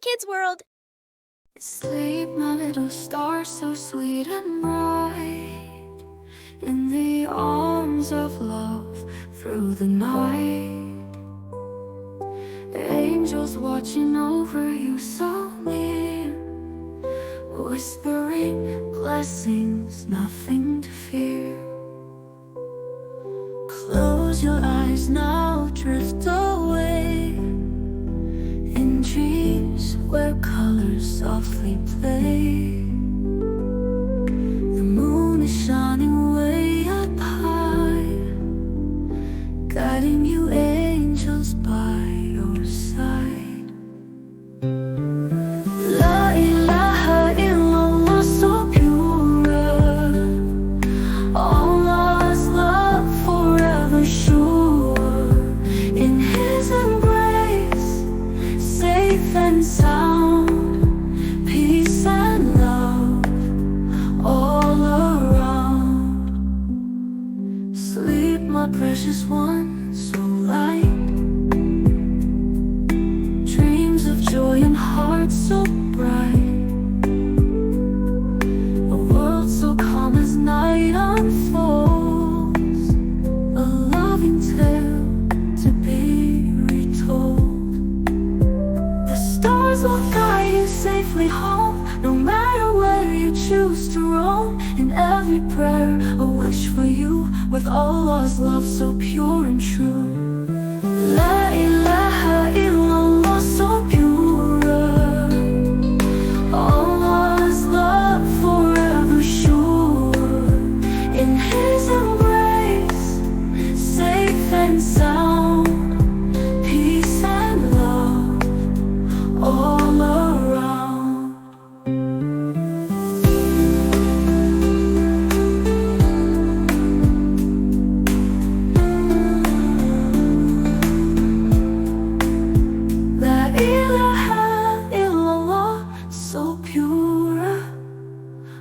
Kidsworld. Sleep, my little star, so sweet and bright, in the arms of love through the night. Angels watching over you so near, whispering blessings, nothing to fear. Close your eyes now, drift away in dreams where colors softly play. The moon is shining way up high, guiding you, angels by your side. La ilaha illallah, so pure, Allah's love forever sure. In His embrace, safe and sound, peace and love all around. Sleep, my precious one, so light, dreams of joy and hearts so bright. A world so calm as night unfolds, a loving tale to be retold. The stars will guide you safely home, no matter where you choose to roam. In every prayer, a wish for you, with Allah's love so pure and true. La ilaha illallah, so pure, Allah's love forever sure. In His embrace, safe and sound, peace and love all around. La ilaha illallah, so pure,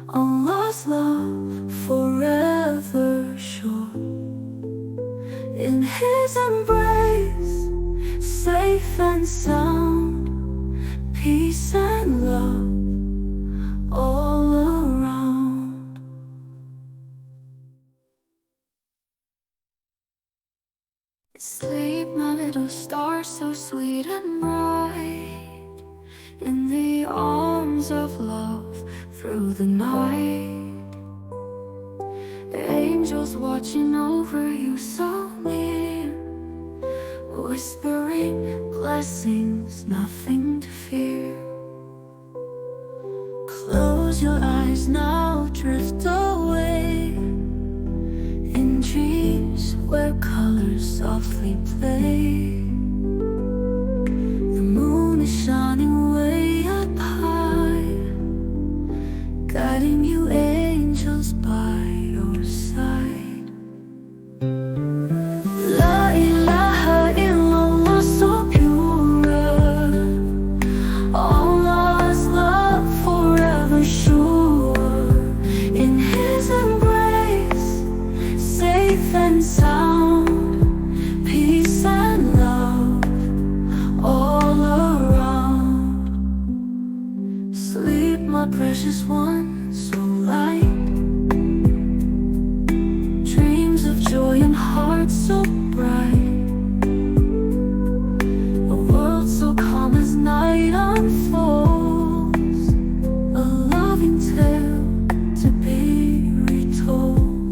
Allah's love forever sure. In His embrace, safe and sound, peace and love all around. Sleep, my little star, so sweet and bright, in the arms of love through the night. Angels watching over you so near, whispering blessings, nothing to fear. Close your eyes now, drift away in dreams where colors softly play. The moon is shining way up high, guiding you, angels by your side. La ilaha illallah, so pure, Allah's love forever sure. In His embrace, safe and sound, peace and love all around. Sleep, my precious one, so light, dreams of joy and hearts so bright. A world so calm as night unfolds, a loving tale to be retold.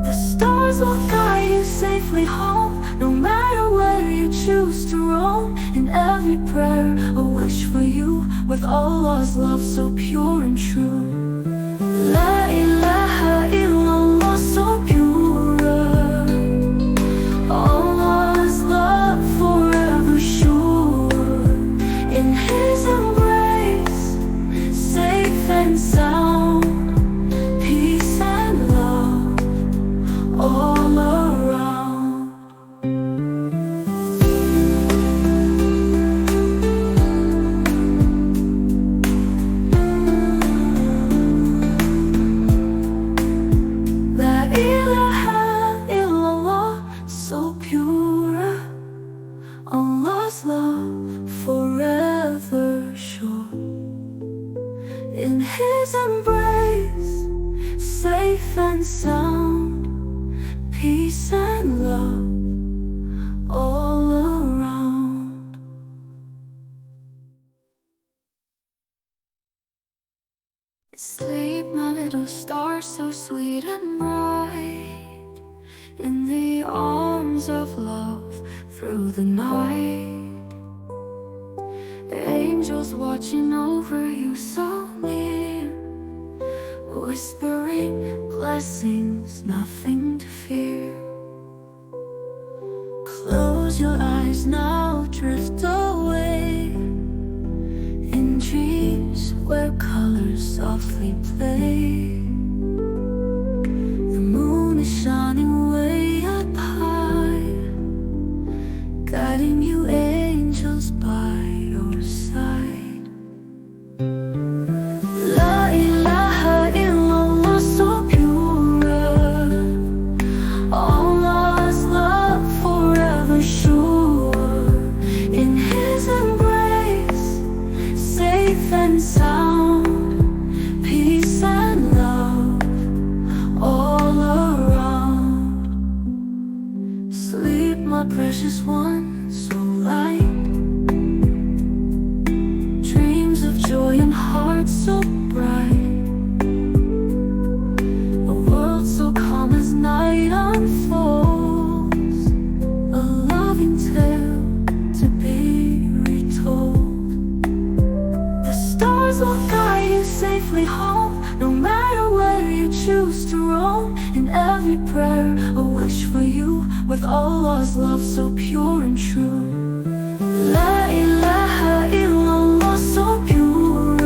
The stars will guide you safely home, no matter where you choose to roam. In every prayer, a wish for you, with Allah's love so pure and true. La ilaha illallah, so pure, Allah's love forever sure. In His embrace, safe and sound, peace and love all around. La ilaha illallah, so pure, Allah's love forever his embrace, safe and sound, peace and love all around. Sleep, my little star, so sweet and bright, in the arms of love through the night. Angels watching over you so near, whispering blessings, nothing to fear. Close your eyes now, drift away in dreams where colors softly play. The moon is shining way up high, guiding you, angels by your side. La ilaha illallah, so pure, Allah's love forever sure. In his embrace, safe and sound, peace and love all around. Sleep, my precious one, so light, dreams of joy and hearts so bright. A world so calm as night unfolds, a loving tale to be retold. The stars will guide you safely home, no matter where you choose to roam. In every prayer, a wish for you, with Allah's love so pure and true. La ilaha illallah, so pure,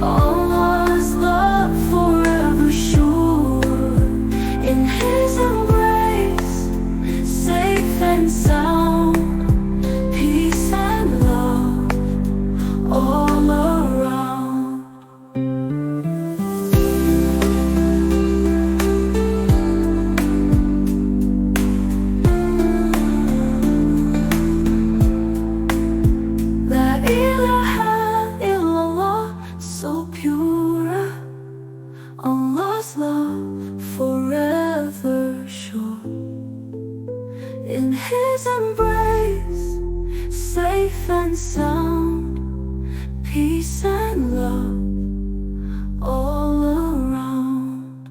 Allah's love forever sure. In his embrace, safe and sound, peace and love all around. La ilaha illallah, so pure, Allah's love forever sure. In his embrace, safe and sound, peace and love all around.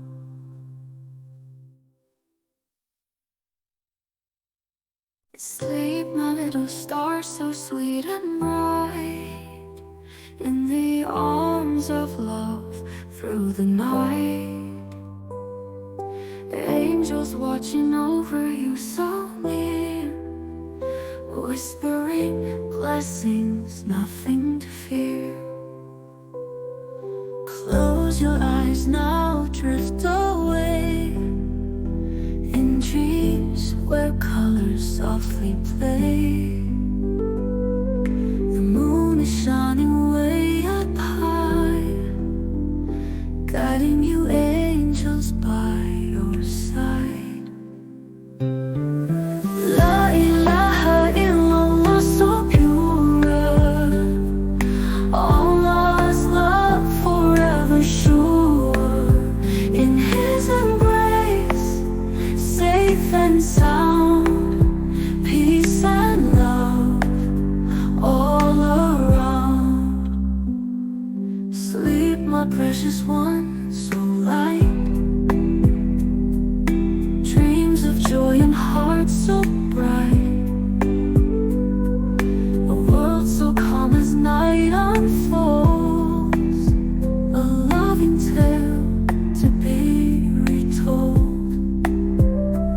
Sleep, my little star, so sweet and bright, in the arms of love through the night. Angels watching over you so near, whispering blessings, nothing to fear. Close your eyes now, drift away in dreams where colors softly play. The moon is shining way up high, guiding you, angels by your side. La ilaha illallah, so pure, Allah's love forever sure. In his embrace, safe and sound, peace and love all around. Sleep, my precious one, so light, dreams of joy and hearts so bright. A world so calm as night unfolds, a loving tale to be retold.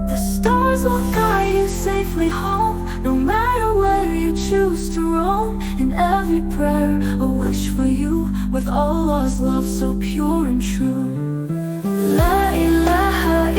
The stars will guide you safely home, no matter where you choose to roam. In every prayer, a wish for you, with Allah's love so pure and true. La ilaha